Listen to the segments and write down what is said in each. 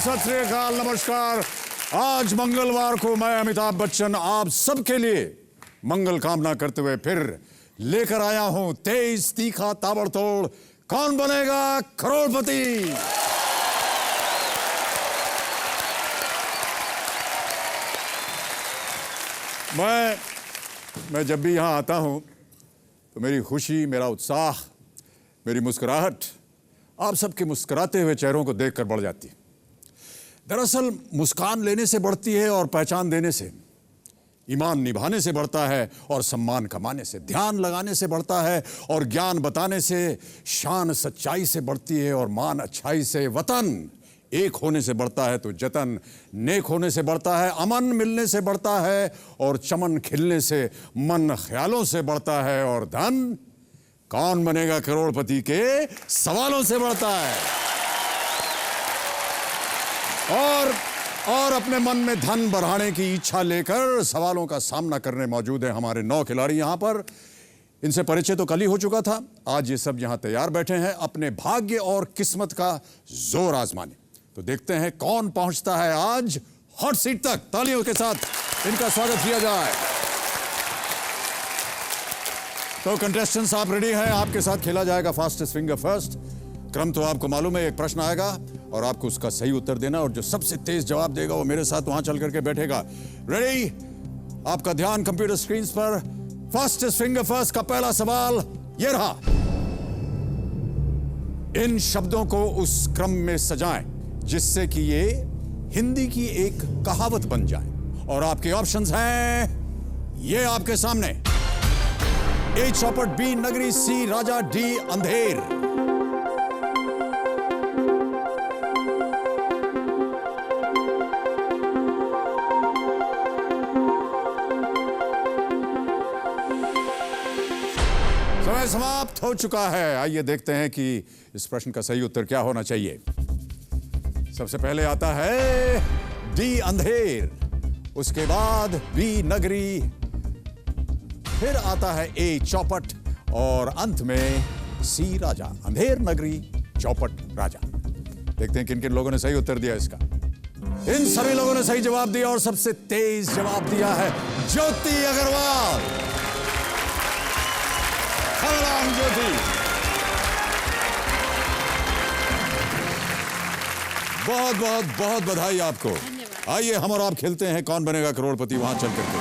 सत श्री अकाल, नमस्कार। आज मंगलवार को मैं अमिताभ बच्चन आप सबके लिए मंगल कामना करते हुए फिर लेकर आया हूं तेज तीखा ताबड़तोड़ कौन बनेगा करोड़पति। मैं जब भी यहां आता हूं तो मेरी खुशी, मेरा उत्साह, मेरी मुस्कुराहट आप सबके मुस्कुराते हुए चेहरों को देखकर बढ़ जाती है। दरअसल मुस्कान लेने से बढ़ती है और पहचान देने से, ईमान निभाने से बढ़ता है और सम्मान कमाने से, ध्यान लगाने से बढ़ता है और ज्ञान बताने से, शान सच्चाई से बढ़ती है और मान अच्छाई से, वतन एक होने से बढ़ता है तो जतन नेक होने से बढ़ता है, अमन मिलने से बढ़ता है और चमन खिलने से, मन ख्यालों से बढ़ता है और धन कौन बनेगा करोड़पति के सवालों से बढ़ता है। और अपने मन में धन बढ़ाने की इच्छा लेकर सवालों का सामना करने मौजूद है हमारे 9 खिलाड़ी यहां पर। इनसे परिचय तो कल ही हो चुका था। आज ये सब यहां तैयार बैठे हैं अपने भाग्य और किस्मत का जोर आजमाने। तो देखते हैं कौन पहुंचता है आज हॉट सीट तक। तालियों के साथ इनका स्वागत किया जाए। तो कंटेस्टेंट्स आप रेडी हैं? आपके साथ खेला जाएगा फास्टेस्ट फिंगर फर्स्ट। क्रम तो आपको मालूम है, एक प्रश्न आएगा और आपको उसका सही उत्तर देना और जो सबसे तेज जवाब देगा वो मेरे साथ वहां चल करके बैठेगा। रेडी? आपका ध्यान कंप्यूटर स्क्रीन पर। फास्टेस्ट फिंगर फर्स्ट का पहला सवाल ये रहा। इन शब्दों को उस क्रम में सजाएं जिससे कि ये हिंदी की एक कहावत बन जाए। और आपके ऑप्शंस हैं ये आपके सामने। ए चौपट, बी नगरी, सी राजा, डी अंधेर। समय समाप्त हो चुका है। आइए देखते हैं कि इस प्रश्न का सही उत्तर क्या होना चाहिए। सबसे पहले आता है डी अंधेर, उसके बाद बी नगरी, फिर आता है ए चौपट और अंत में सी राजा। अंधेर नगरी, चौपट राजा। देखते हैं किन किन लोगों ने सही उत्तर दिया इसका। इन सभी लोगों ने सही जवाब दिया और सबसे तेज जवाब दिया है ज्योति अग्रवाल। ज्योति, बहुत बहुत बहुत बधाई आपको। आइए हम और आप खेलते हैं कौन बनेगा करोड़पति वहां चल करके।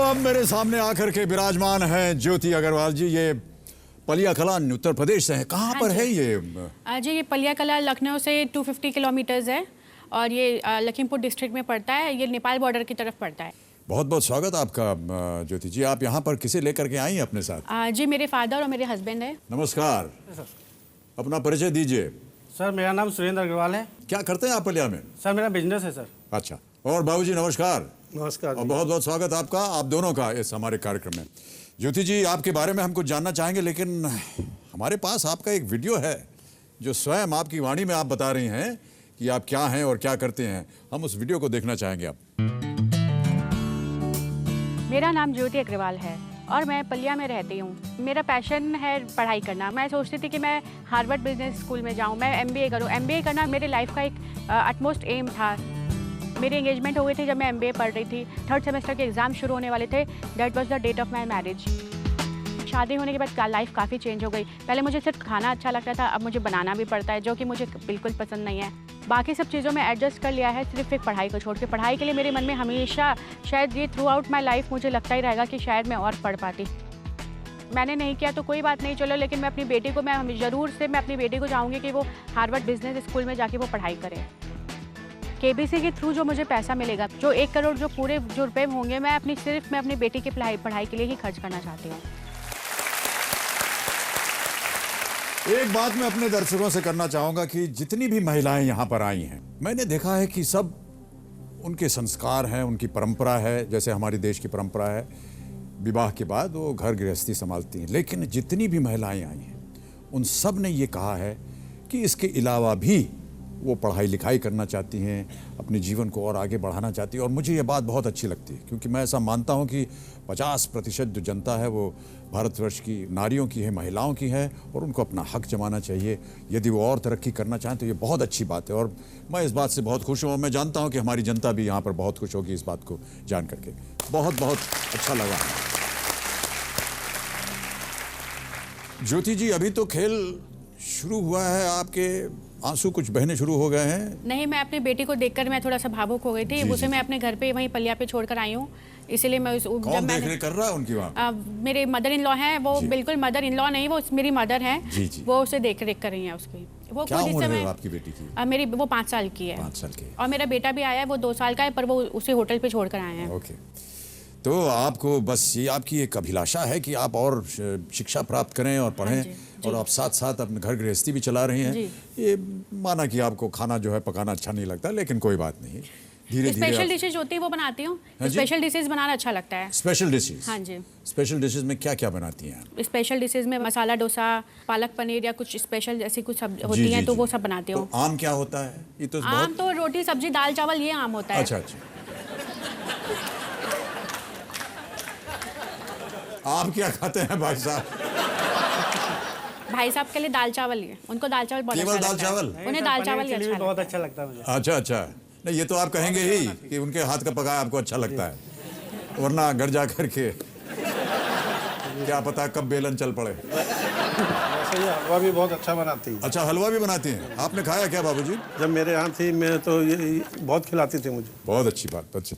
अब मेरे सामने आकर के विराजमान हैं ज्योति अग्रवाल जी। ये पलिया कला उत्तर प्रदेश से है। कहाँ पर है ये? जी ये पलिया कला लखनऊ से 250 किलोमीटर्स है और ये लखीमपुर डिस्ट्रिक्ट में पड़ता है। ये नेपाल बॉर्डर की तरफ पड़ता है। बहुत बहुत स्वागत आपका ज्योति जी। आप यहाँ पर किसे लेकर के आई हैं अपने साथ? जी मेरे फादर और मेरे हस्बैंड है। नमस्कार, अपना परिचय दीजिए। सर मेरा नाम सुरेंद्र अग्रवाल है। क्या करते हैं आप पलिया में? सर मेरा बिजनेस है सर। अच्छा। और बाबूजी नमस्कार। नमस्कार। और बहुत बहुत स्वागत आपका, आप दोनों का इस हमारे कार्यक्रम में। ज्योति जी आपके बारे में हम कुछ जानना चाहेंगे, लेकिन हमारे पास आपका एक वीडियो है जो स्वयं आपकी वाणी में आप बता रही हैं कि आप क्या हैं और क्या करते हैं। हम उस वीडियो को देखना चाहेंगे आप। मेरा नाम ज्योति अग्रवाल है और मैं पलिया में रहती हूँ। मेरा पैशन है पढ़ाई करना। मैं सोचती थी कि मैं हार्वर्ड बिजनेस स्कूल में जाऊँ, मैं MBA करूँ। MBA करना मेरे लाइफ का एक अटमोस्ट एम था। मेरे एंगेजमेंट हुए थे जब मैं MBA पढ़ रही थी। 3rd सेमेस्टर के एग्ज़ाम शुरू होने वाले थे। That was the date of my marriage. शादी होने के बाद लाइफ काफ़ी चेंज हो गई। पहले मुझे सिर्फ खाना अच्छा लगता था, अब मुझे बनाना भी पड़ता है, जो कि मुझे बिल्कुल पसंद नहीं है। बाकी सब चीज़ों में एडजस्ट कर लिया है, सिर्फ एक पढ़ाई को छोड़ के। पढ़ाई के लिए मेरे मन में हमेशा, शायद ये थ्रू आउट माई लाइफ मुझे लगता ही रहेगा कि शायद मैं और पढ़ पाती। मैंने नहीं किया तो कोई बात नहीं, चलो, लेकिन मैं अपनी बेटी को, मैं ज़रूर से मैं अपनी बेटी को चाहूँगी कि वो हार्वर्ड बिजनेस स्कूल में जाके वो पढ़ाई करे। KBC के थ्रू जो मुझे पैसा मिलेगा, जो 1 करोड़ जो पूरे जो रुपए होंगे, मैं अपनी बेटी की पढ़ाई के लिए ही खर्च करना चाहती हूँ। एक बात मैं अपने दर्शकों से करना चाहूंगा कि जितनी भी महिलाएं यहाँ पर आई हैं, मैंने देखा है कि सब उनके संस्कार हैं, उनकी परंपरा है। जैसे हमारे देश की परंपरा है, विवाह के बाद वो घर गृहस्थी संभालती हैं। लेकिन जितनी भी महिलाएं आई हैं उन सब ने ये कहा है कि इसके अलावा भी वो पढ़ाई लिखाई करना चाहती हैं, अपने जीवन को और आगे बढ़ाना चाहती हैं। और मुझे ये बात बहुत अच्छी लगती है, क्योंकि मैं ऐसा मानता हूँ कि 50% जो जनता है वो भारतवर्ष की नारियों की है, महिलाओं की है, और उनको अपना हक जमाना चाहिए। यदि वो और तरक्की करना चाहें तो ये बहुत अच्छी बात है, और मैं इस बात से बहुत खुश हूँ। और मैं जानता हूँ कि हमारी जनता भी यहाँ पर बहुत खुश होगी इस बात को जान करके। बहुत बहुत अच्छा लगा। ज्योति जी, अभी तो खेल शुरू हुआ है, आपके आंसू कुछ बहने शुरू हो गए हैं? नहीं, मैं अपनी बेटी को देखकर मैं थोड़ा सा भावुक हो गई थी। जी, उसे जी, मैं अपने घर पे वहीं पलिया पे छोड़कर आई हूँ, इसीलिए मैं कौन देख रेख कर रहा है उनकी वहाँ? मेरे मदर इन लॉ हैं, वो बिल्कुल मदर इन लॉ नहीं, वो मेरी मदर हैं। जी, जी। वो उसे देख रेख कर रही हैं उसकी। वो क्या खुद इस उम्र है समय आपकी बेटी की? मेरी वो 5 साल की है। 5 साल की। और मेरा बेटा भी आया है, वो 2 साल का है, पर वो उसे होटल पे छोड़कर आए हैं। ओके, तो आपको बस ये आपकी एक अभिलाषा है कि आप और शिक्षा प्राप्त करें और पढ़ें, जी। और आप साथ साथ अपने घर गृहस्थी भी चला रही हैं। जी। ये माना कि आपको खाना जो है पकाना अच्छा नहीं लगता, लेकिन कोई बात नहीं, धीरे धीरे। स्पेशल डिशेज होती है वो बनाती हूँ। हाँ जी? स्पेशल डिशेज बनाना अच्छा लगता है। Special dishes? हाँ जी। स्पेशल डिशेज में क्या क्या बनाती हैं? स्पेशल डिशेज में मसाला डोसा, पालक पनीर या कुछ स्पेशल ऐसी कुछ जी, होती जी, हैं, तो जी। वो सब बनाती हूँ। तो आम क्या होता है? ये तो आम बहुत... तो रोटी सब्जी दाल चावल, ये आम होता है। अच्छा अच्छा। आप क्या खाते हैं भाई साहब? भाई साहब के लिए दाल चावल ही है, उनको दाल चावल बहुत केवल अच्छा दाल लगता है। चावल? उन्हें दाल चावल ही पनीर चिली भी अच्छा बहुत लगता अच्छा लगता है मुझे। अच्छा अच्छा। नहीं, ये तो आप कहेंगे ही कि उनके हाथ का पकाया आपको अच्छा लगता है, वरना घर जा करके क्या पता कब बेलन चल पड़े। वैसे ये हलवा भी बहुत अच्छा बनाती है। अच्छा, हलवा भी बनाती हैं? आपने खाया क्या बाबूजी? जब मेरे यहाँ थी मैं तो ये बहुत खिलाती थी मुझे। बहुत अच्छी बात, अच्छा।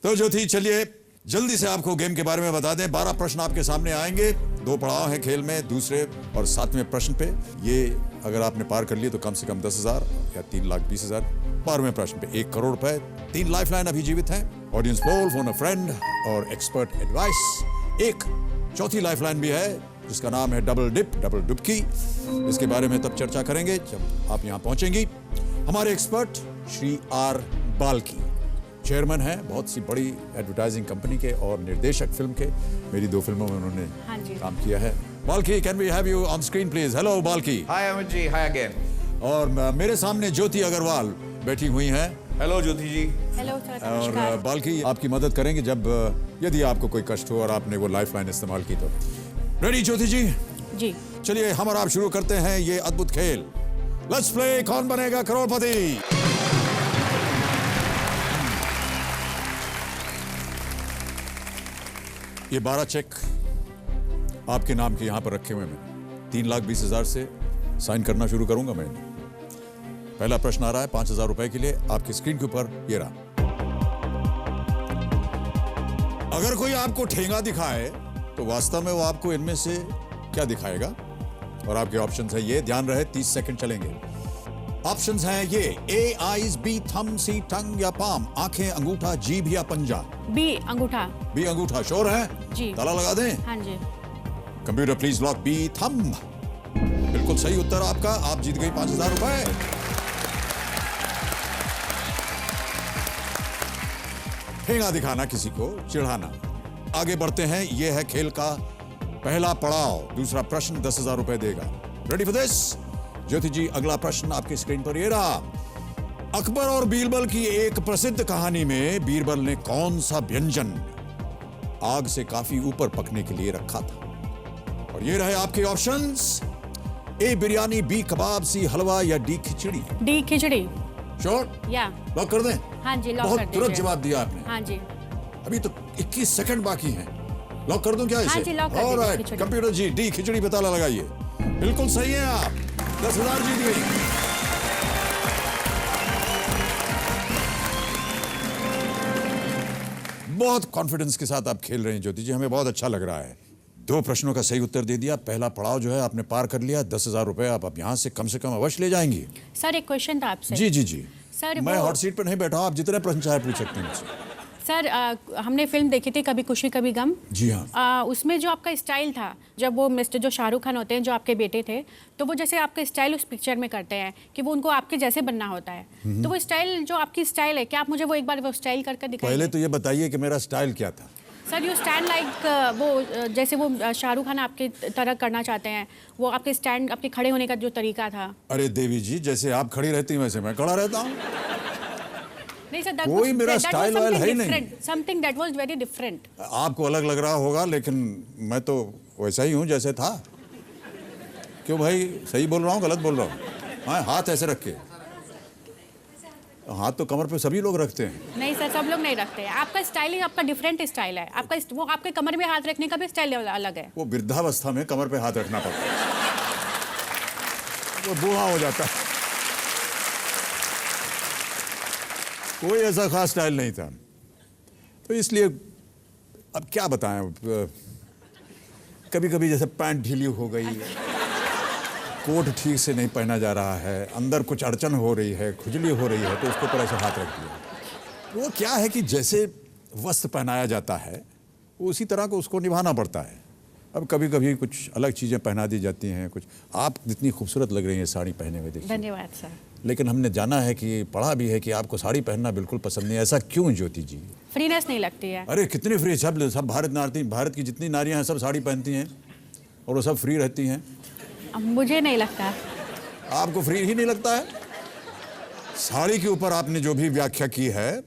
तो ज्योति, चलिए जल्दी से आपको गेम के बारे में बता दें। 12 प्रश्न आपके सामने आएंगे, 2 पड़ाव हैं खेल में, दूसरे और 7वें प्रश्न पे। ये अगर आपने पार कर लिए तो कम से कम 10,000 या 3,20,000। 12वें प्रश्न पे 1 करोड़ रुपए। 3 लाइफलाइन अभी जीवित हैं, audience poll, phone a friend और एक्सपर्ट एडवाइस। एक चौथी लाइफलाइन भी है जिसका नाम है डबल डिप, डबल डुबकी। इसके बारे में तब चर्चा करेंगे जब आप यहाँ पहुंचेंगी। हमारे expert Shri R Balki, chairman हैं बहुत सी बड़ी एडवर्टाइजिंग कंपनी के और निर्देशक फिल्म के। मेरी 2 फिल्मों में उन्होंने हाँ जी। काम किया है। Balki, can we have you on screen please? Hello Balki. Hi Amit ji, hi again. और मेरे सामने ज्योति अग्रवाल बैठी हुई हैं। Hello Jyoti ji. Hello sir, और नमस्कार। बाल्की आपकी मदद करेंगे जब यदि आपको कोई कष्ट हो और आपने वो लाइफलाइन इस्तेमाल की तो। रेडी ज्योति जी? जी। चलिए हम और आप शुरू करते हैं ये अद्भुत खेल। लेट्स प्ले कौन बनेगा करोड़पति। ये 12 चेक आपके नाम के यहां पर रखे हुए हैं। 3,20,000 से साइन करना शुरू करूंगा मैं। पहला प्रश्न आ रहा है 5,000 रुपए के लिए, आपकी स्क्रीन के ऊपर ये रहा। अगर कोई आपको ठेंगा दिखाए तो वास्तव में वो आपको इनमें से क्या दिखाएगा? और आपके ऑप्शंस है ये, ध्यान रहे 30 सेकंड चलेंगे। ऑप्शंस हैं ये, ए आईज, बी थंब, सी टंग या पाम, आंखें, अंगूठा, जीभ या पंजा। बी अंगूठा। बी अंगूठा, श्योर है? जी। ताला लगा दें? हाँ जी। कंप्यूटर प्लीज लॉक बी थंब। बिल्कुल सही उत्तर आपका, आप जीत गई 5,000 रुपए। ठेंगा दिखाना, किसी को चिढ़ाना। आगे बढ़ते हैं, यह है खेल का पहला पड़ाव। दूसरा प्रश्न 10,000 रुपए देगा। Ready for this? Jyoti ji, अगला प्रश्न आपकी स्क्रीन पर ये रहा। अकबर और बीरबल की एक प्रसिद्ध कहानी में बीरबल ने कौन सा व्यंजन आग से काफी ऊपर पकने के लिए रखा था? और ये रहे आपके ऑप्शंस। ए बिरयानी, बी कबाब, सी हलवा या डी खिचड़ी। डी खिचड़ी। श्योर? या। लॉक कर दें? हाँ जी, लॉक कर बहुत दीजिए। तुरंत जवाब दिया आपने। हाँ जी। अभी तो 21 सेकंड बाकी हैं। लॉक कर दूं क्या इसे? हाँ जी, लॉक कर दीजिए, ऑलराइट, खिचड़ी। कंप्यूटर जी, डी खिचड़ी पे ताला लगाइए। बिल्कुल सही है, आप 10,000 जीत गई। बहुत कॉन्फिडेंस के साथ आप खेल रहे हैं ज्योति जी, हमें बहुत अच्छा लग रहा है। 2 प्रश्नों का सही उत्तर दे दिया, पहला पड़ाव जो है आपने पार कर लिया। 10,000 रुपए आप अब यहाँ से कम अवश्य ले जाएंगी। सर, एक क्वेश्चन था आपसे। जी जी जी। सर, मैं वो- हॉट सीट पर नहीं बैठा हूं, आप जितने प्रश्न चाहे पूछ सकते हैं मुझसे। सर, हमने फिल्म देखी थी कभी खुशी कभी गम। जी हाँ। उसमें जो आपका स्टाइल था, जब वो मिस्टर जो शाहरुख खान होते हैं, जो आपके बेटे थे, तो वो जैसे आपका स्टाइल उस पिक्चर में करते हैं कि वो उनको आपके जैसे बनना होता है, तो वो स्टाइल, जो आपकी स्टाइल है, क्या आप मुझे वो एक बार वो स्टाइल करके दिखाएंगे? पहले तो ये बताइए कि मेरा स्टाइल क्या था। सर यू स्टैंड लाइक वो जैसे वो शाहरुख खान आपके तरह करना चाहते हैं, वो आपके स्टैंड, आपके खड़े होने का जो तरीका था। अरे देवी जी, जैसे आप खड़ी रहती हैं वैसे मैं खड़ा रहता हूँ। नहीं सर, कोई मेरा स्टाइल वाइल है ही नहीं। Something that was very different. आपको अलग लग रहा होगा, लेकिन मैं तो वैसा ही हूँ जैसे था। क्यों भाई, सही बोल रहा हूँ गलत बोल रहा हूँ? हाँ, हाथ ऐसे रख के। हाथ तो कमर पे सभी लोग रखते हैं। नहीं सर, सब लोग नहीं रखते हैं। आपका स्टाइलिंग, आपका डिफरेंट स्टाइल है। आपका वो आपके कमर में हाथ रखने का भी स्टाइल अलग है। वो वृद्धावस्था में कमर पे हाथ रखना पड़ता है, वो बूढ़ा हो जाता है। कोई ऐसा खास स्टाइल नहीं था, तो इसलिए अब क्या बताएं। कभी कभी जैसे पैंट ढीली हो गई, कोट ठीक से नहीं पहना जा रहा है, अंदर कुछ अड़चन हो रही है, खुजली हो रही है, तो उसके ऊपर ऐसे हाथ रख दिया। वो क्या है कि जैसे वस्त्र पहनाया जाता है उसी तरह को उसको निभाना पड़ता है। अब कभी कभी कुछ अलग चीज़ें पहना दी जाती हैं। कुछ आप जितनी खूबसूरत लग रही हैं साड़ी पहने हुए, देखिए। धन्यवाद सर। लेकिन हमने जाना है कि, पढ़ा भी है कि आपको साड़ी पहनना बिल्कुल पसंद नहीं। ऐसा क्यों ज्योति जी? फ्रीनेस नहीं लगती है। अरे कितनी फ्री, सब भारत की जितनी नारियां हैं सब साड़ी पहनती हैं और वो सब फ्री रहती हैं। मुझे नहीं लगता। आपको फ्री ही नहीं लगता है? साड़ी के ऊपर आपने जो भी व्याख्या की है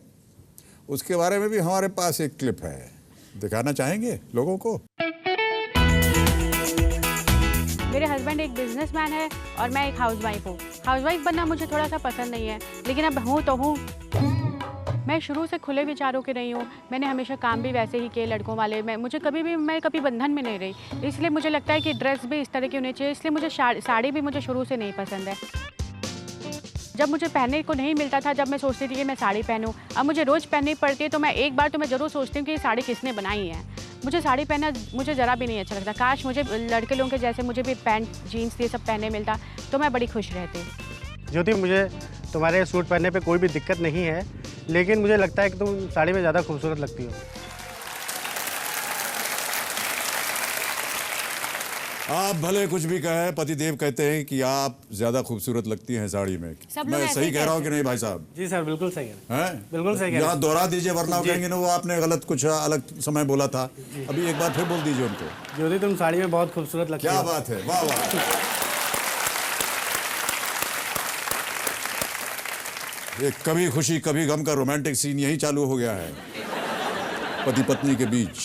उसके बारे में भी हमारे पास एक क्लिप है, दिखाना चाहेंगे लोगों को? मेरे हस्बैंड एक बिजनेसमैन है और मैं एक हाउसवाइफ हूँ। हाउसवाइफ बनना मुझे थोड़ा सा पसंद नहीं है, लेकिन अब हूँ तो हूँ। मैं शुरू से खुले विचारों की रही हूँ। मैंने हमेशा काम भी वैसे ही किए, लड़कों वाले। मैं कभी बंधन में नहीं रही। इसलिए मुझे लगता है कि ड्रेस भी इस तरह की होनी चाहिए। इसलिए मुझे साड़ी भी मुझे शुरू से नहीं पसंद है। जब मुझे पहनने को नहीं मिलता था, जब मैं सोचती थी कि मैं साड़ी पहनूं, अब मुझे रोज़ पहननी पड़ती है, तो मैं एक बार तो मैं ज़रूर सोचती हूँ कि ये साड़ी किसने बनाई है। मुझे साड़ी पहनना मुझे ज़रा भी नहीं अच्छा लगता। काश मुझे लड़के लोगों के जैसे मुझे भी पैंट जीन्स ये सब पहनने मिलता तो मैं बड़ी खुश रहती। ज्योति, मुझे तुम्हारे सूट पहनने पे कोई भी दिक्कत नहीं है, लेकिन मुझे लगता है कि तुम साड़ी में ज़्यादा खूबसूरत लगती हो। आप भले कुछ भी कहें, पतिदेव कहते हैं कि आप ज्यादा खूबसूरत लगती हैं साड़ी में। मैं सही कह रहा हूँ कि नहीं भाई साहब? जी सर, बिल्कुल सही है। बिल्कुल सही। यहाँ दोहरा दीजिए, वरना कहेंगे ना वो आपने गलत कुछ अलग समय बोला था। अभी एक बार फिर बोल दीजिए उनको। ज्योति, तुम साड़ी में बहुत खूबसूरत लगती हो। क्या बात है, वाह वाह। एक कभी खुशी कभी गम का रोमांटिक सीन यही चालू हो गया है पति पत्नी के बीच।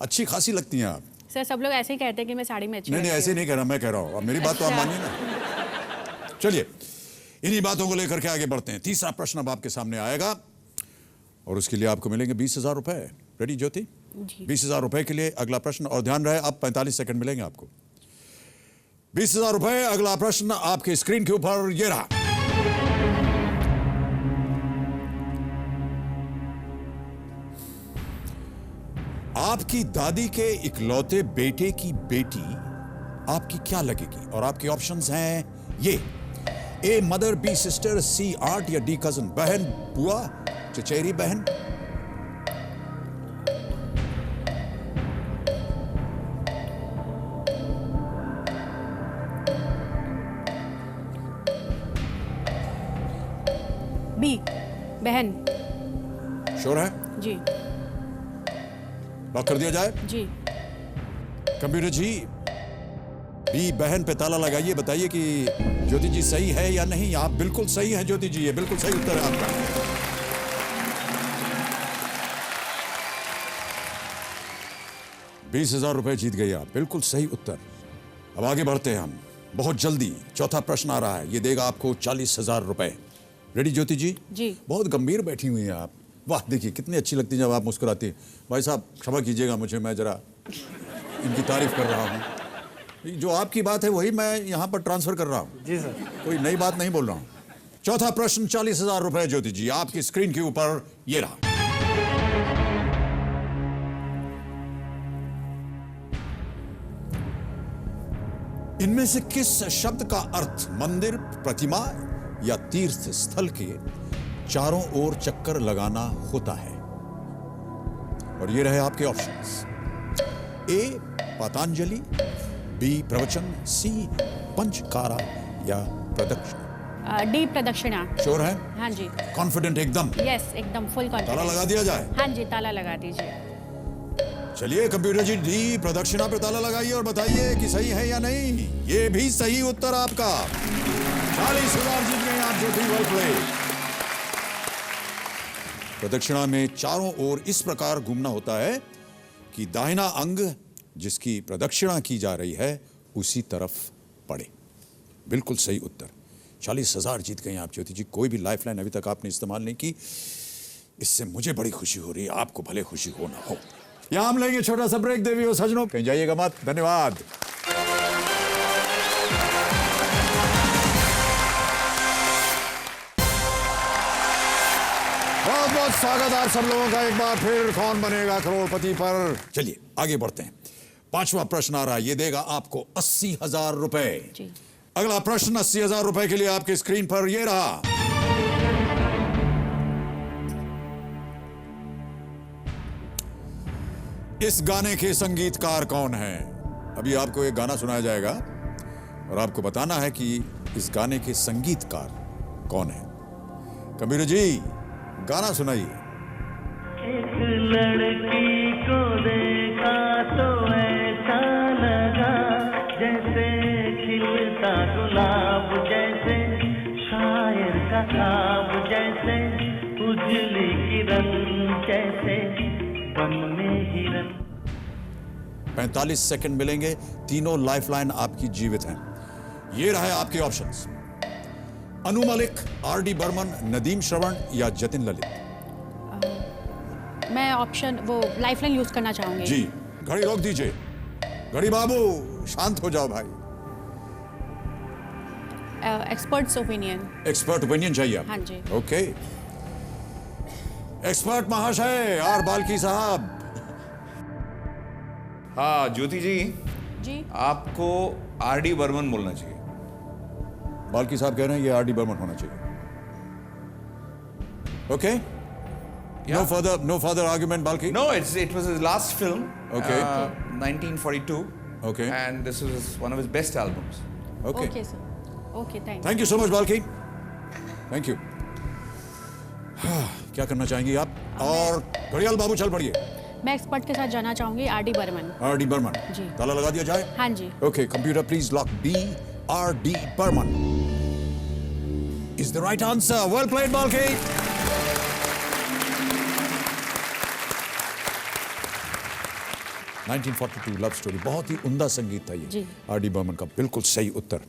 अच्छी खासी लगती हैं आप। सर सब लोग ऐसे ही कहते हैं कि मैं साड़ी में अच्छी नहीं, ऐसे नहीं कह रहा, मैं कह रहा हूँ। अब मेरी बात तो आप मानिए ना। चलिए, इन्हीं बातों को लेकर के आगे बढ़ते हैं। तीसरा प्रश्न अब आपके सामने आएगा और उसके लिए आपको मिलेंगे 20,000 रुपए। रेडी ज्योति? 20,000 रुपए के लिए अगला प्रश्न, और ध्यान रहे अब 45 सेकंड मिलेंगे आपको। 20,000 रुपए। अगला प्रश्न आपके स्क्रीन के ऊपर ये रहा। आपकी दादी के इकलौते बेटे की बेटी आपकी क्या लगेगी? और आपके ऑप्शंस हैं ये: A mother, B sister, C aunt या डी कजन। बहन, बुआ, चचेरी बहन। बी, बहन। श्योर है? जी। लॉक कर दिया जाए? जी। कंप्यूटर जी, बी बहन पे ताला लगाइए। बताइए कि ज्योति जी सही है या नहीं। आप बिल्कुल सही हैं ज्योति जी, ये बिल्कुल सही उत्तर है आपका। ₹20,000 जीत गए आप, बिल्कुल सही उत्तर। अब आगे बढ़ते हैं हम बहुत जल्दी। चौथा प्रश्न आ रहा है, ये देगा आपको ₹40,000। रेडी ज्योति जी? जी। बहुत गंभीर बैठी हुई हैं आप। वाह, देखिए कितनी अच्छी लगती है जब आप मुस्कुराती हैं। भाई साहब क्षमा कीजिएगा मुझे, मैं जरा इनकी तारीफ कर रहा हूँ। जो आपकी बात है वही मैं यहाँ पर ट्रांसफर कर रहा हूँ। जी सर। कोई नई बात नहीं बोल रहा हूँ। चौथा प्रश्न, ₹40,000 ज्योति जी आपकी स्क्रीन के ऊपर ये रहा। इनमें से किस शब्द का अर्थ मंदिर, प्रतिमा या तीर्थ स्थल के चारों ओर चक्कर लगाना होता है? और ये रहे आपके ऑप्शंस: ए पतंजलि, बी प्रवचन, सी पंचकारा या प्रदक्षिणा। डी प्रदक्षिणा। श्योर है? हाँ जी। कॉन्फिडेंट एकदम? यस, एकदम फुल कॉन्फिडेंस। ताला लगा दिया जाए? हाँ जी, ताला लगा दीजिए। चलिए कंप्यूटर जी, डी प्रदक्षिणा पे ताला लगाइए और बताइए कि सही है या नहीं। ये भी सही उत्तर आपका। 40,000 जीत गए आप ज्योति। Well play. प्रदक्षिणा में चारों ओर इस प्रकार घूमना होता है कि दाहिना अंग जिसकी प्रदक्षिणा की जा रही है उसी तरफ पड़े। बिल्कुल सही उत्तर। 40,000 जीत गए आप ज्योति जी। कोई भी लाइफलाइन अभी तक आपने इस्तेमाल नहीं की, इससे मुझे बड़ी खुशी हो रही है, आपको भले खुशी हो ना हो। यहां हम लेंगे छोटा सा ब्रेक। देवी और सजनों, कहीं जाइएगा मत। धन्यवाद। बहुत बहुत स्वागत आप सब लोगों का एक बार फिर कौन बनेगा करोड़पति पर। चलिए आगे बढ़ते हैं। 5वां प्रश्न आ रहा है, ये देगा आपको 80,000 रुपए। जी। अगला प्रश्न 80,000 रुपए के लिए आपके स्क्रीन पर ये रहा। इस गाने के संगीतकार कौन है? अभी आपको एक गाना सुनाया जाएगा और आपको बताना है कि इस गाने के संगीतकार कौन है। कबीर जी गाना सुनाइए। एक लड़की को देखा तो ऐसा लगा जैसे खिलता गुलाब, जैसे शायर का ख्वाब, जैसे उजली किरण, जैसे बन में हिरन। 45 सेकंड मिलेंगे। तीनों लाइफलाइन आपकी जीवित हैं। ये रहे आपके ऑप्शंस। अनु मलिक, आर.डी. बर्मन, नदीम श्रवण या जतिन ललित। मैं ऑप्शन वो लाइफलाइन यूज करना चाहूंगी। जी, घड़ी रोक दीजिए। घड़ी बाबू शांत हो जाओ भाई। Experts opinion. एक्सपर्ट ओपिनियन चाहिए आपको? हाँ जी। ओके। एक्सपर्ट महाशय आर बाल्की साहब। हाँ ज्योति जी, जी। आपको आर.डी. बर्मन बोलना चाहिए। बाल्की साहब कह रहे हैं ये आर.डी. बर्मन होना चाहिए। Okay, no further argument Balki. No, it was his last film. Okay. 1942. Okay. And this was one of his best albums. Okay, okay sir. Okay, thank thank you so much Balki. Thank you. क्या करना चाहेंगी आप? और घड़ियाल बाबू चल पड़िए। मैं expert के साथ जाना चाहूंगी, आर.डी. बर्मन। आर.डी. बर्मन। जी। ताला लगा दिया जाए? हाँ जी। Okay, computer please lock B, R D. Burman is the right answer. Well played Balki. 1942 love story, बहुत ही उम्दा संगीत था ये। जी। आर.डी. बर्मन का बिल्कुल सही उत्तर।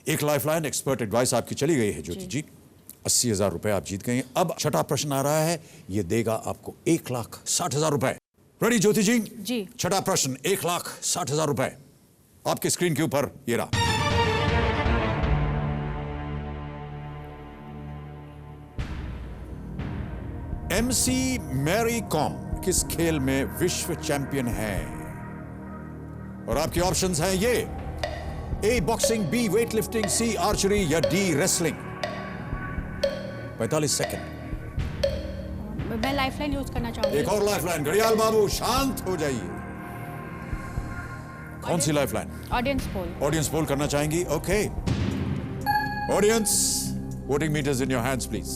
एक लाइफलाइन एक्सपर्ट एडवाइस आपकी चली गई है ज्योति जी। 80,000 रुपए आप जीत गए हैं। अब छठा प्रश्न आ रहा है, ये देगा आपको 1,60,000 रुपए। रेडी ज्योति जी? जी। छठा प्रश्न 1,60,000 रुपए आपके स्क्रीन के ऊपर ये रहा। एमसी मैरी कॉम किस खेल में विश्व चैंपियन है? और आपके ऑप्शंस हैं ये: ए बॉक्सिंग, बी वेट लिफ्टिंग, सी आर्चरी या डी रेसलिंग। 45 सेकंड। मैं लाइफलाइन यूज करना चाहूंगी। एक और लाइफलाइन। घड़ियाल बाबू शांत हो जाइए। कौन सी lifeline? Audience poll. Audience poll करना चाहेंगी? Okay. Audience, voting meters in your hands please.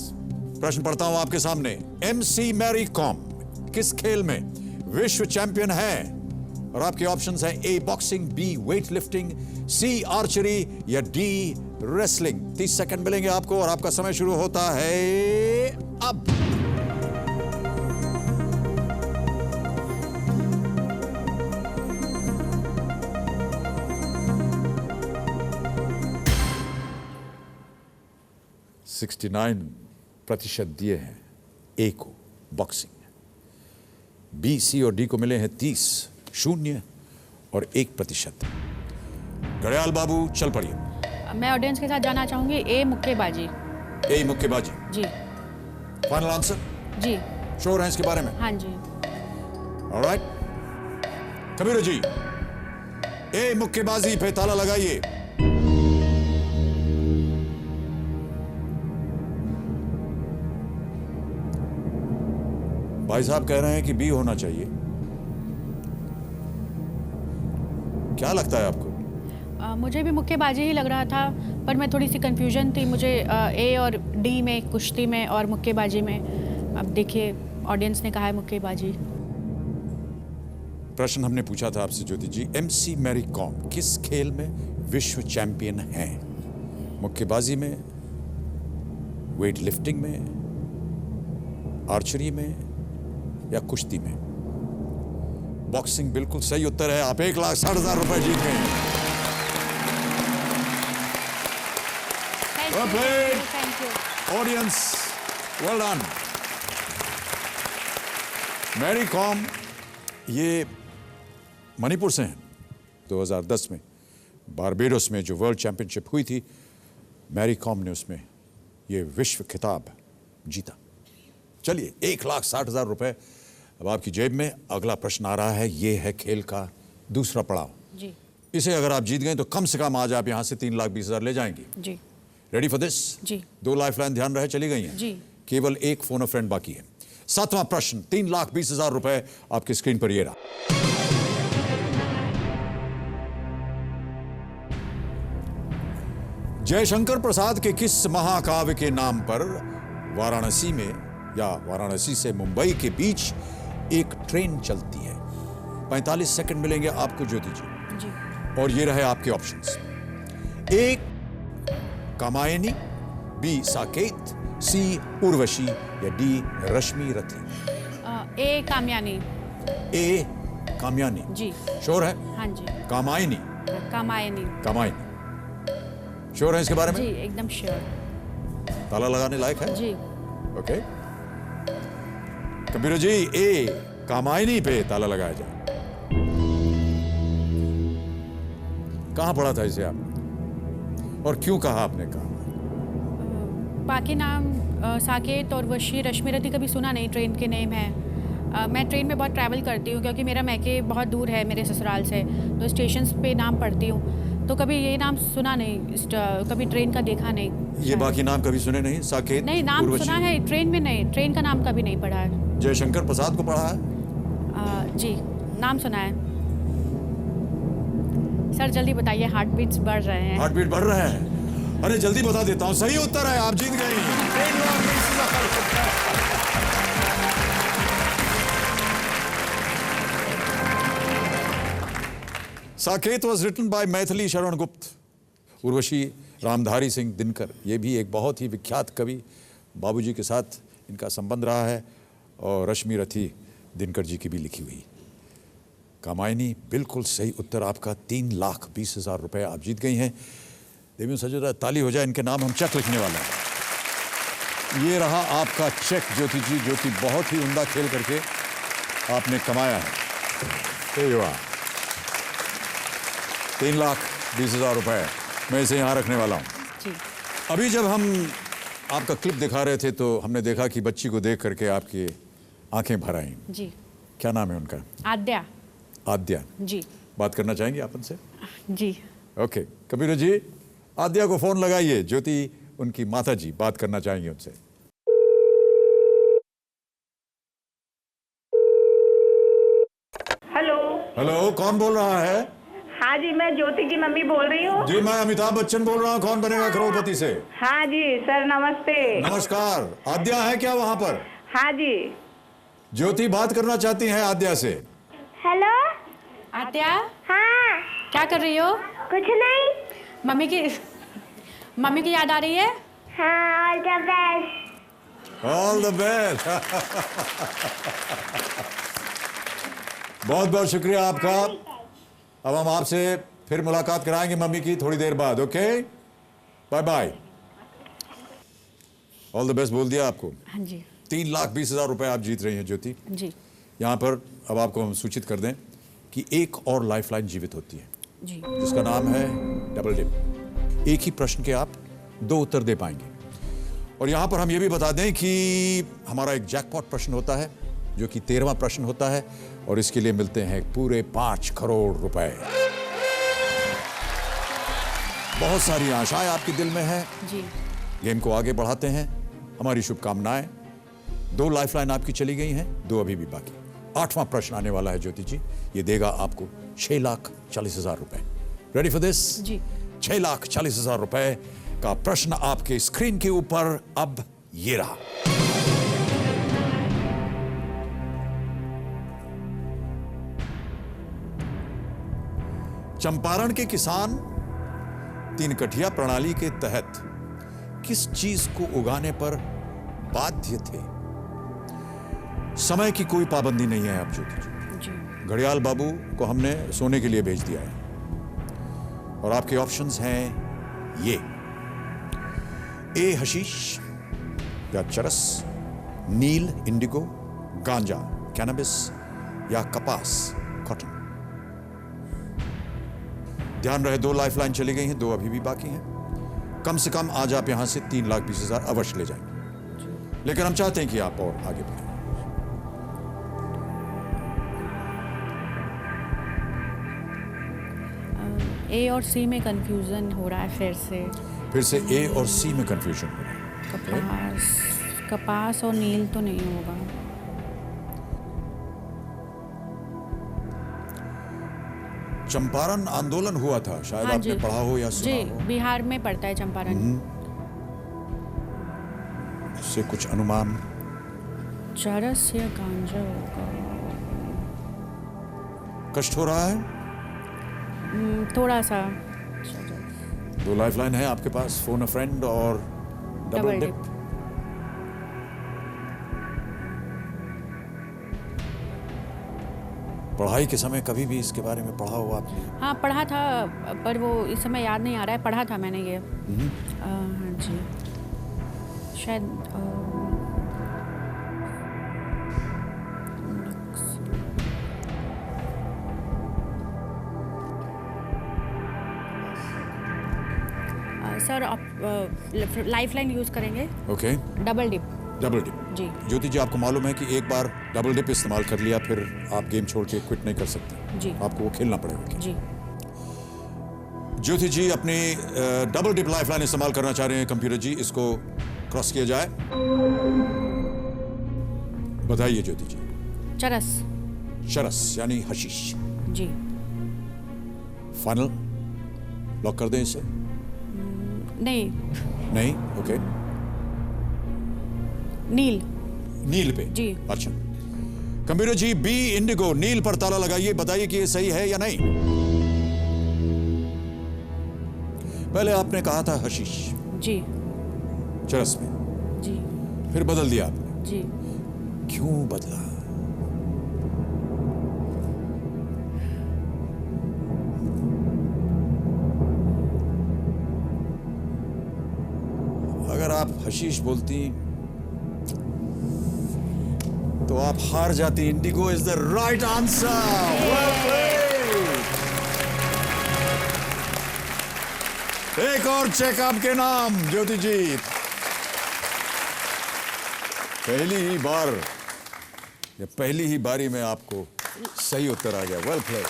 प्रश्न पढ़ता हूं आपके सामने। एमसी मैरी कॉम किस खेल में विश्व चैंपियन है? और आपके ऑप्शंस हैं ए बॉक्सिंग, बी वेट लिफ्टिंग, सी आर्चरी या डी रेसलिंग। 30 सेकंड मिलेंगे आपको और आपका समय शुरू होता है अब। %69 दिए हैं ए को बॉक्सिंग। बी, सी और डी को मिले हैं 30, 0 और 1%। घड़ियाल बाबू चल पड़िए। मैं ऑडियंस के साथ जाना चाहूंगी, ए मुक्केबाजी। ए मुक्केबाजी जी। Final answer? जी। श्योर हैं इसके बारे में? हाँ जी। ऑलराइट कबीर जी, ए मुक्केबाजी पे ताला लगाइए। भाई साहब कह रहे हैं कि बी होना चाहिए। क्या लगता है आपको? मुझे भी मुक्केबाजी ही लग रहा था, पर मैं थोड़ी सी कंफ्यूजन थी। मुझे ए और डी में, कुश्ती में और मुक्केबाजी में। अब देखिए, ऑडियंस ने कहा है मुक्केबाजी। प्रश्न हमने पूछा था आपसे ज्योति जी, MC मैरी कॉम किस खेल में विश्व चैंपियन हैं? मुक्केबाजी में, वेट लिफ्टिंग में, आर्चरी में या कुश्ती में? बॉक्सिंग बिल्कुल सही उत्तर है। आप 1,60,000 रुपए जीत गए हैं। Well played. Thank you. Audience, well done. Mary Kom ये मणिपुर से हैं। 2010 में बारबेडोस में जो वर्ल्ड चैंपियनशिप हुई थी, मैरी कॉम ने उसमें ये विश्व खिताब जीता। चलिए, 1,60,000 रुपए अब आपकी जेब में। अगला प्रश्न आ रहा है, ये है खेल का दूसरा पड़ाव। जी इसे अगर आप जीत गए तो कम से कम आज आप यहां से 3,20,000 ले जाएंगे। जी रेडी फॉर दिस? जी। 2 लाइफलाइन ध्यान रहे चली गई हैं। जी। केवल एक फोन अ फ्रेंड बाकी है। 7वां प्रश्न, 3,20,000 रुपए आपकी स्क्रीन पर ये रहा। जयशंकर प्रसाद के किस महाकाव्य के नाम पर वाराणसी में या वाराणसी से मुंबई के बीच एक ट्रेन चलती है? 45 सेकंड मिलेंगे आपको ज्योति जी, जी और ये रहे आपके ऑप्शंस। ए कामायनी, बी साकेत, सी उर्वशी या डी रश्मि रथी? ए कामयानी। ए कामयानी। जी श्योर है? हाँ जी। कामायनी? कामायनी। कामायनी श्योर है इसके बारे में? जी एकदम श्योर। ताला लगाने लायक है? जी ओके कंप्यूटर जी, ए कामायनी पे ताला लगाया जाए। कहां पढ़ा था इसे आप और क्यों कहा आपने? कहा बाकी नाम साकेत और वशी रश्मिरथी कभी सुना नहीं, ट्रेन के नेम है। मैं ट्रेन में बहुत ट्रैवल करती हूँ क्योंकि मेरा मैके बहुत दूर है मेरे ससुराल से, तो स्टेशन पे नाम पढ़ती हूँ, तो कभी ये नाम सुना नहीं, कभी ट्रेन का देखा नहीं। ये बाकी नाम कभी सुने नहीं? साकेत, नहीं, नाम उर्वशी? सुना है, ट्रेन में नहीं, ट्रेन का नाम कभी नहीं पढ़ा है। जयशंकर प्रसाद को पढ़ा है? जी नाम सुना है। सर जल्दी बताइए, हार्ट बीट्स बढ़ रहे हैं। हार्ट बीट बढ़ रहा है? अरे जल्दी बता देता हूं, सही उत्तर है, आप जीत गई। Saket was written by Maithili Sharan Gupt. Urvashi Ramdhari Singh Dinkar, ये भी एक बहुत ही विख्यात कवि, बाबूजी के साथ इनका संबंध रहा है, और रश्मि रथी दिनकर जी की भी लिखी हुई। कामायनी बिल्कुल सही उत्तर आपका। 3,20,000 रुपए आप जीत गई हैं। देवी सजोदा, ताली हो जाए इनके नाम, हम चेक लिखने वाले हैं। ये रहा आपका चेक ज्योति जी, जो कि बहुत ही उम्दा खेल करके आपने कमाया है। 3,20,000 रुपए मैं इसे यहाँ रखने वाला हूँ। जी अभी जब हम आपका क्लिप दिखा रहे थे तो हमने देखा कि बच्ची को देख करके आपकी आंखें भर आई। जी। क्या नाम है उनका? आद्या। आद्या। जी बात करना चाहेंगे आप उनसे? जी। ओके कबीर जी, आद्या को फोन लगाइए। ज्योति उनकी माता जी बात करना चाहेंगे उनसे। हेलो। हेलो, कौन बोल रहा है? हाँ जी, मैं ज्योति की मम्मी बोल रही हूँ। जी मैं अमिताभ बच्चन बोल रहा हूँ, कौन बनेगा करोड़पति से। हाँ जी सर, नमस्ते। नमस्कार। आद्या है क्या वहाँ पर? हाँ जी। ज्योति बात करना चाहती हैं आद्या से। हेलो। आद्या, हाँ। क्या कर रही हो? कुछ नहीं। मम्मी की याद आ रही है? हाँ, all the best. All the best. बहुत बहुत शुक्रिया आपका। अब हम आपसे फिर मुलाकात कराएंगे मम्मी की थोड़ी देर बाद। Okay, bye bye. All the best बोल दिया आपको। हाँ जी। 3,20,000 रुपए आप जीत रही हैं ज्योति। जी यहाँ पर अब आपको हम सूचित कर दें कि एक और लाइफलाइन जीवित होती है, जी। जिसका नाम है डबल डिप। एक ही प्रश्न के आप 2 उत्तर दे पाएंगे। और यहाँ पर हम ये भी बता दें कि हमारा एक जैकपॉट प्रश्न होता है, जो कि 13वां प्रश्न होता है, और इसके लिए मिलते हैं पूरे 5 करोड़ रुपए। बहुत सारी आशाएं आपके दिल में हैं। जी। गेम को आगे बढ़ाते हैं, हमारी शुभकामनाएं। 2 लाइफलाइन आपकी चली गई हैं, 2 अभी भी बाकी। 8वां प्रश्न आने वाला है ज्योति जी, ये देगा आपको 6,40,000 रुपए। Ready for this? जी। 6,40,000 रुपए का प्रश्न आपके स्क्रीन के ऊपर अब ये रहा। चंपारण के किसान तीन कठिया प्रणाली के तहत किस चीज को उगाने पर बाध्य थे? समय की कोई पाबंदी नहीं है। आप ज्योति जी, घड़ियाल बाबू को हमने सोने के लिए भेज दिया है और आपके ऑप्शंस हैं ये: ए हशीश या चरस, नील इंडिगो, गांजा कैनबिस या कपास कॉटन। ध्यान रहे 2 लाइफलाइन चली गई हैं, 2 अभी भी बाकी हैं। कम से कम आज आप यहां से 3,20,000 अवश्य ले जाएंगे, लेकिन हम चाहते हैं कि आप और आगे बढ़ें। ए और सी में कंफ्यूजन हो रहा है फिर से ए और सी में कंफ्यूजन हो रहा है। कपास और नील तो नहीं होगा। चंपारण आंदोलन हुआ था, शायद हाँ आपने पढ़ा हो या सुना जी, हो। बिहार में पड़ता है चंपारण। से कुछ अनुमान? चरस या गांजा होगा। कष्ट हो रहा है? थोड़ा सा। 2 लाइफलाइन है आपके पास, फोन अ फ्रेंड और डबल डिप। पढ़ाई के समय कभी भी इसके बारे में पढ़ा हो आपने? हाँ पढ़ा था, पर वो इस समय याद नहीं आ रहा है। पढ़ा था मैंने ये। हाँ जी, शायद सर आप लाइफलाइन यूज करेंगे। Okay, double dip. Double dip जी। ज्योति जी, आपको मालूम है कि एक बार डबल डिप इस्तेमाल कर लिया फिर आप गेम छोड़ के क्विट नहीं कर सकते जी। आपको वो खेलना पड़ेगा जी। ज्योति जी अपनी डबल डिप लाइफलाइन इस्तेमाल करना चाह रहे हैं। कंप्यूटर जी, इसको क्रॉस किया जाए। बताइए ज्योति जी। चरस। चरस यानी हशीश। जी। फाइनल लॉक कर दें इसे? नहीं। नहीं? ओके। नील। नील पे? जी। अच्छा, कंप्यूटर जी बी इंडिगो नील पर ताला लगाइए, बताइए कि ये सही है या नहीं। पहले आपने कहा था हशीश। जी। चरस में? जी। फिर बदल दिया आपने? जी। क्यों बदला? अगर आप हशीश बोलती तो आप हार जाती। Indigo is the right answer. एक और चेक आपके नाम ज्योति जी। पहली ही बारी में आपको सही उत्तर आ गया। Well played.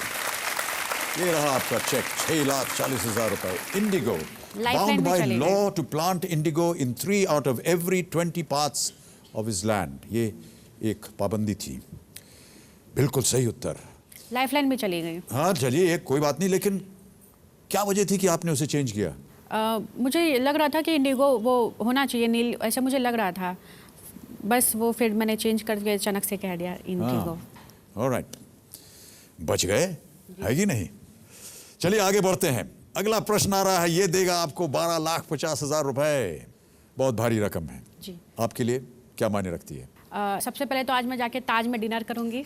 ये रहा आपका चेक, 6,40,000 रुपए। Indigo bound by law to plant indigo in 3 out of every 20 parts of his land. ये एक पाबंदी थी। बिल्कुल सही उत्तर। लाइफलाइन में चली गई। हाँ चलिए, कोई बात नहीं, लेकिन क्या वजह थी कि आपने उसे चेंज किया? मुझे लग रहा था कि इंडिगो वो होना चाहिए, नील, ऐसा मुझे लग रहा था। बस वो फिर मैंने चेंज करके अचानक से कह दिया इंडिगो। ऑलराइट, बच गए है कि नहीं? चलिए आगे बढ़ते हैं। अगला प्रश्न आ रहा है, ये देगा आपको 12,50,000 रुपए। बहुत भारी रकम है जी। आपके लिए क्या मायने रखती है? सबसे पहले तो आज मैं जाके ताज में डिनर करूंगी।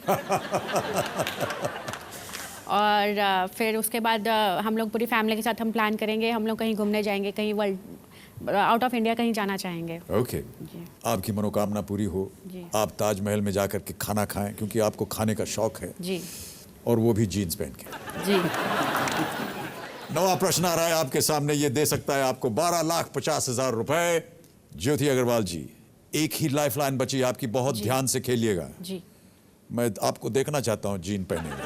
और फिर उसके बाद हम लोग पूरी फैमिली के साथ हम प्लान करेंगे, हम लोग कहीं घूमने जाएंगे, कहीं वर्ल्ड आउट ऑफ इंडिया कहीं जाना चाहेंगे। ओके, आपकी मनोकामना पूरी हो। आप ताजमहल में जाकर के खाना खाएं, क्योंकि आपको खाने का शौक है जी, और वो भी जीन्स पहन के जी। नवा प्रश्न आ रहा है आपके सामने, ये दे सकता है आपको 12,50,000 रुपए। ज्योति अग्रवाल जी, एक ही लाइफलाइन बची आपकी, बहुत ध्यान से खेलिएगा जी। मैं आपको देखना चाहता हूं जीन पहने में।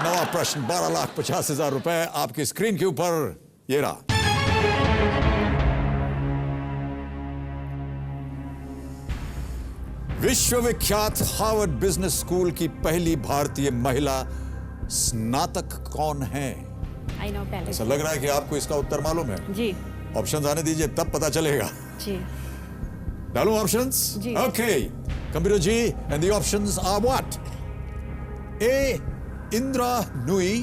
नवा प्रश्न 12,50,000 रुपए आपकी स्क्रीन के ऊपर, ये रहा। विश्वविख्यात हार्वर्ड बिजनेस स्कूल की पहली भारतीय महिला स्नातक कौन है? आई नो पहले ऐसा लग रहा है कि आपको इसका उत्तर मालूम है। जी ऑप्शंस आने दीजिए, तब पता चलेगा। जी। डालूं ऑप्शंस? जी। ओके कंप्यूटर जी, and the options are what? A Indira Nooyi,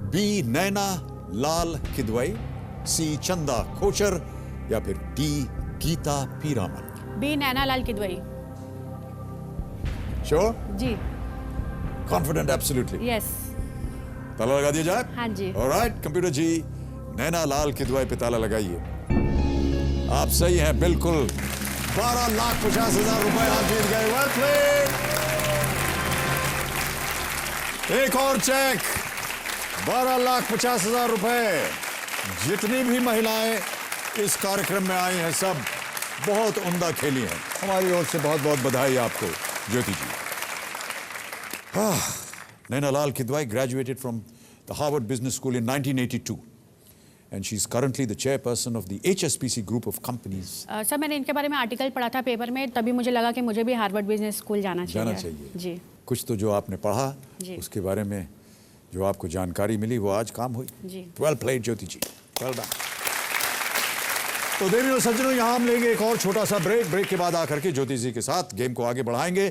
B Naina Lal Kidwai, C Chanda Kochhar या फिर D Geeta Piramal? B Naina Lal Kidwai. Sure? जी। कॉन्फिडेंट? एब्सोल्युटली? यस। ताला लगा दिया जाए? हाँ जी। ऑलराइट, कंप्यूटर जी नैना लाल किदवई पे ताला लगाइए। आप सही हैं बिल्कुल। 12,50,000 रुपए आप जीत गए। Well played. एक और चेक, 12,50,000 रुपए। जितनी भी महिलाएं इस कार्यक्रम में आई हैं सब बहुत उम्दा खेली हैं। हमारी ओर से बहुत बहुत बधाई आपको ज्योति जी। Naina Lal Kidwai graduated from the Harvard Business School in 1982 and she's currently the chairperson of the HSBC group of companies. Sir मैंने इनके बारे में आर्टिकल पढ़ा था पेपर में, तभी मुझे लगा कि मुझे भी हार्वर्ड बिजनेस स्कूल जाना चाहिए। जी। कुछ तो जो आपने पढ़ा उसके बारे में जो आपको जानकारी मिली वो आज काम हुई। जी। वेल प्लेड ज्योति जी, वेल डन। तो देवी और सज्जनों, यहाँ हम लेंगे एक और छोटा सा ब्रेक। ब्रेक के बाद आकर के ज्योति जी के साथ गेम को आगे बढ़ाएंगे।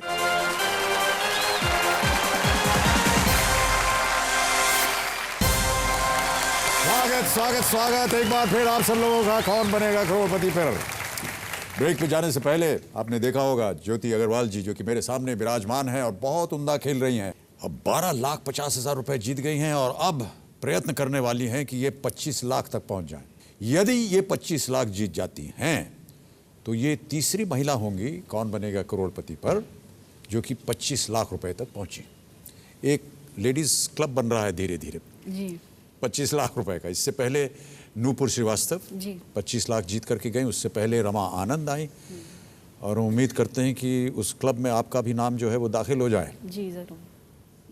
स्वागत एक बार फिर आप सब लोगों का कौन बनेगा करोड़पति पर। ब्रेक पे जाने से पहले आपने देखा होगा ज्योति अग्रवाल जी जो कि मेरे सामने विराजमान है और बहुत उम्दा खेल रही हैं। अब 12,50,000 रुपए जीत गई हैं और अब प्रयत्न करने वाली हैं कि ये 25 लाख तक पहुंच जाएं। यदि ये 25 लाख जीत जाती हैं तो ये तीसरी महिला होंगी कौन बनेगा करोड़पति पर जो कि 25 लाख रुपए तक पहुंची। एक लेडीज क्लब बन रहा है धीरे धीरे जी। 25 लाख रुपए का। इससे पहले नूपुर श्रीवास्तव 25 लाख जीत करके गई, उससे पहले रमा आनंद आई और उम्मीद करते हैं कि उस क्लब में आपका भी नाम जो है वो दाखिल हो जाए। जी जरूर।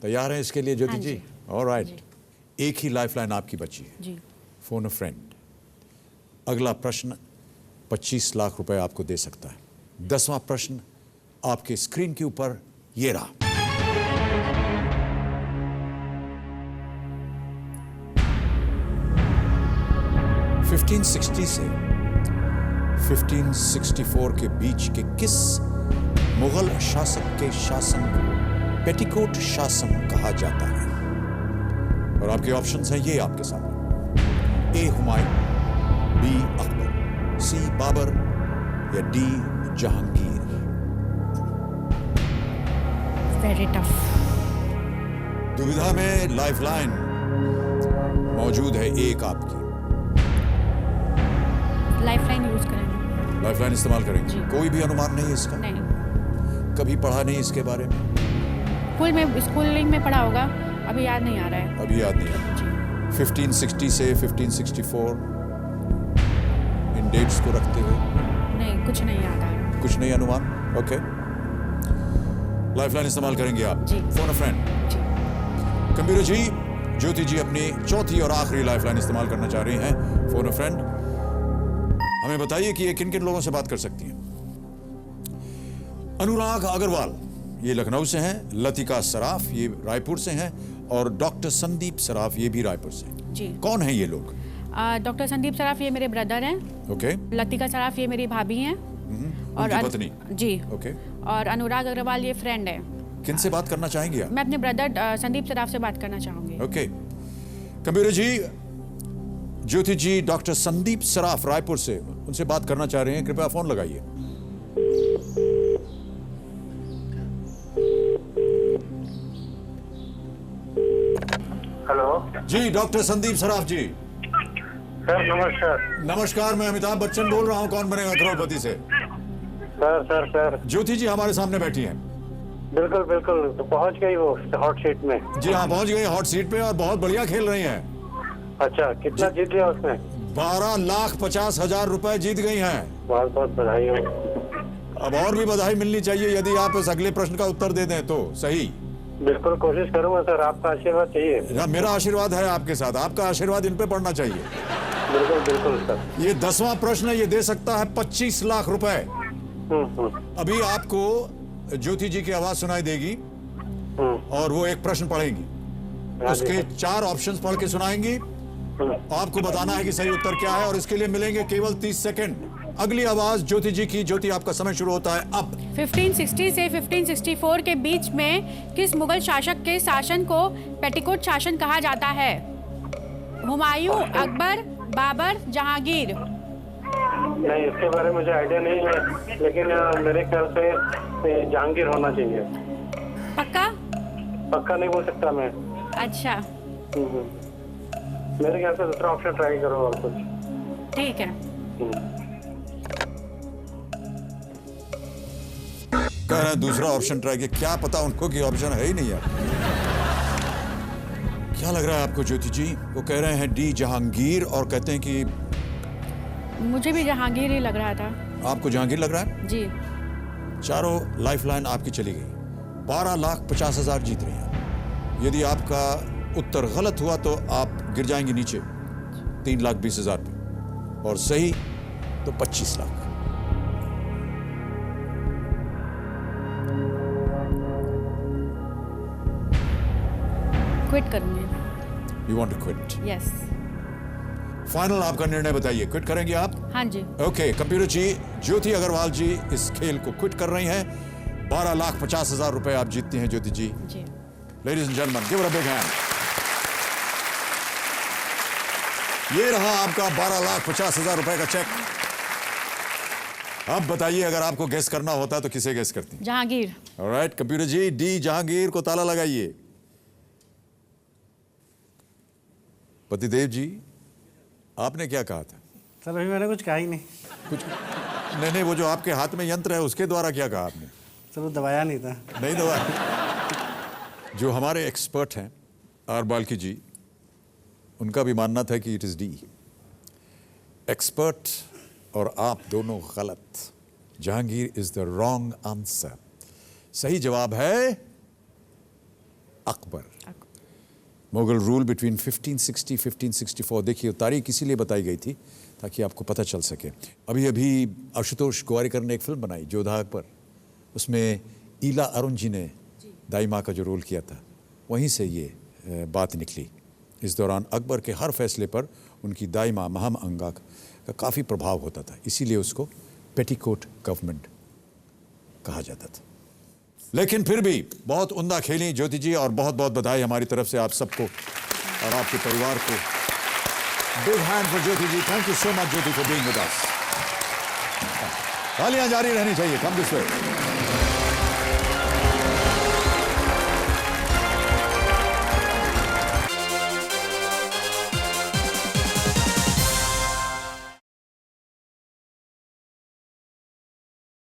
तैयार हैं इसके लिए ज्योति हाँ जी? ऑलराइट, एक ही लाइफलाइन आपकी बची है जी। Phone a friend. अगला प्रश्न 25 लाख रुपए आपको दे सकता है। 10वां प्रश्न आपके स्क्रीन के ऊपर ये रहा। (1560 से 1564 के बीच के किस मुगल शासक के शासन को पेटीकोट शासन कहा जाता है? और आपके ऑप्शंस हैं ये आपके सामने। ए हुमायूं, बी अकबर, सी बाबर या डी जहांगीर? Very tough. दुविधा में लाइफलाइन मौजूद है एक आपकी। लाइफलाइन यूज करेंगे। लाइफलाइन इस्तेमाल करेंगे? कोई भी अनुमान नहीं इसका? नहीं। कभी पढ़ा नहीं इसके बारे में? स्कूलिंग में पढ़ा होगा, अभी याद नहीं आ रहा है। अभी याद नहीं आ रहा। 1560 से 1564 इन डेट्स को रखते हुए नहीं, कुछ नहीं याद आ रहा। कुछ नहीं अनुमान? ओके, लाइफलाइन इस्तेमाल करेंगे आप? जी। Phone a friend. जी। कंप्यूटर जी, ज्योति जी अपनी चौथी और आखिरी लाइफलाइन इस्तेमाल करना चाह रही हैं। फोन अ फ्रेंड, हमें बताइए कि ये किन किन लोगों से बात कर सकती हैं? अनुराग अग्रवाल ये लखनऊ से हैं, लतिका सराफ ये रायपुर से हैं और डॉक्टर संदीप सराफ ये भी रायपुर से हैं। जी। कौन है ये लोग? डॉक्टर संदीप सराफ ये मेरे ब्रदर हैं। ओके। लतिका सराफ ये मेरी भाभी हैं। और उनकी पत्नी? जी। ओके। और अनुराग अग्रवाल ये फ्रेंड है। किन से बात करना चाहेंगे आप? मैं अपने ब्रदर संदीप सराफ से बात करना चाहूंगी। ओके। कंप्यूटर जी, ज्योति जी डॉक्टर संदीप सराफ रायपुर से उनसे बात करना चाह रहे हैं, कृपया फोन लगाइए। हेलो जी, डॉक्टर संदीप सराफ जी। सर नमस्कार। नमस्कार, मैं अमिताभ बच्चन बोल रहा हूँ कौन बनेगा करोड़पति से। सर ज्योति जी हमारे सामने बैठी हैं। बिल्कुल बिल्कुल, तो पहुंच गई वो हॉट सीट में। जी हाँ, पहुंच गई हॉट सीट पे और बहुत बढ़िया खेल रही हैं। अच्छा, कितना जीत लिया उसमें? 12,50,000 रुपए जीत गई हैं। बहुत बहुत बधाई हो। अब और भी बधाई मिलनी चाहिए यदि आप इस अगले प्रश्न का उत्तर दे दें तो। सही? बिल्कुल कोशिश करूंगा सर, आपका आशीर्वाद चाहिए। मेरा आशीर्वाद है आपके साथ, आपका आशीर्वाद इन पे पड़ना चाहिए। बिल्कुल बिल्कुल सर। ये 10वां प्रश्न ये दे सकता है 25 लाख रुपए। अभी आपको ज्योति जी की आवाज सुनाई देगी और वो एक प्रश्न पढ़ेंगी, उसके 4 ऑप्शंस पढ़ के सुनाएंगी। आपको बताना है कि सही उत्तर क्या है और इसके लिए मिलेंगे केवल 30 सेकंड। अगली आवाज ज्योति जी की। ज्योति आपका समय शुरू होता है अब। 1560 से 1564 के बीच में किस मुगल शासक के शासन को पेटीकोट शासन कहा जाता है? हुमायूं, अकबर, बाबर, जहांगीर। नहीं, इसके बारे में मुझे आइडिया नहीं है, लेकिन मेरे ख्याल से जहांगीर होना चाहिए। पक्का? पक्का नहीं बोल सकता मैं। अच्छा मेरे ख्याल से दूसरा ऑप्शन ट्राई करो और कुछ। ठीक है। कह रहे हैं दूसरा ऑप्शन ट्राई किया, क्या पता उनको कि ऑप्शन है ही नहीं यार। क्या लग रहा है आपको ज्योति जी? वो कह रहे हैं डी जहांगीर और कहते हैं कि मुझे भी जहांगीर ही लग रहा था। आपको जहांगीर लग रहा है? जी। चारों लाइफलाइन आपकी चली गई। 12,50,000 जीत रही हैं। यदि आपका उत्तर गलत हुआ तो आप गिर जाएंगे नीचे 3,20,000 पे, और सही तो 25 लाख। क्विट करूंगी। You want to quit? Yes. Final आपका निर्णय बताइए, क्विट करेंगे आप? हाँ जी। ओके, कंप्यूटर जी, ज्योति अग्रवाल जी इस खेल को क्विट कर रही हैं। 12,50,000 रुपए आप जीतती हैं ज्योति जी। जी। Ladies and gentleman, give her a big hand. ये रहा आपका 12,50,000 रुपए का चेक। अब बताइए, अगर आपको गेस करना होता तो किसे गेस करती? जहांगीर। ऑलराइट, कंप्यूटर जी, डी जहांगीर को ताला लगाइए। पतिदेव जी, आपने क्या कहा था? सर अभी मैंने कुछ कहा ही नहीं। कुछ नहीं, वो जो आपके हाथ में यंत्र है उसके द्वारा क्या कहा आपने? सर वो दबाया नहीं था। नहीं दबाया। जो हमारे एक्सपर्ट हैं आर बाल्की जी, उनका भी मानना था कि इट इज डी। एक्सपर्ट और आप दोनों गलत। Jahangir is the wrong answer. सही जवाब है अकबर। Mughal rule between 1560 1564। देखिए, तारीख इसीलिए बताई गई थी ताकि आपको पता चल सके। अभी अभी आशुतोष गोवारिकर ने एक फिल्म बनाई जोधा अकबर, उसमें ईला अरुण जी ने दाई माँ का जो रोल किया था, वहीं से ये बात निकली। इस दौरान अकबर के हर फैसले पर उनकी दाई माँ महम अंगा का काफ़ी प्रभाव होता था, इसीलिए उसको पेटीकोट गवर्नमेंट कहा जाता था। लेकिन फिर भी बहुत उम्दा खेली ज्योति जी, और बहुत बहुत बधाई हमारी तरफ से आप सबको और आपके परिवार को। Big hand for Jyoti ji. Thank you so much Jyoti for being with us. तालियां जारी रहनी चाहिए। Come this way.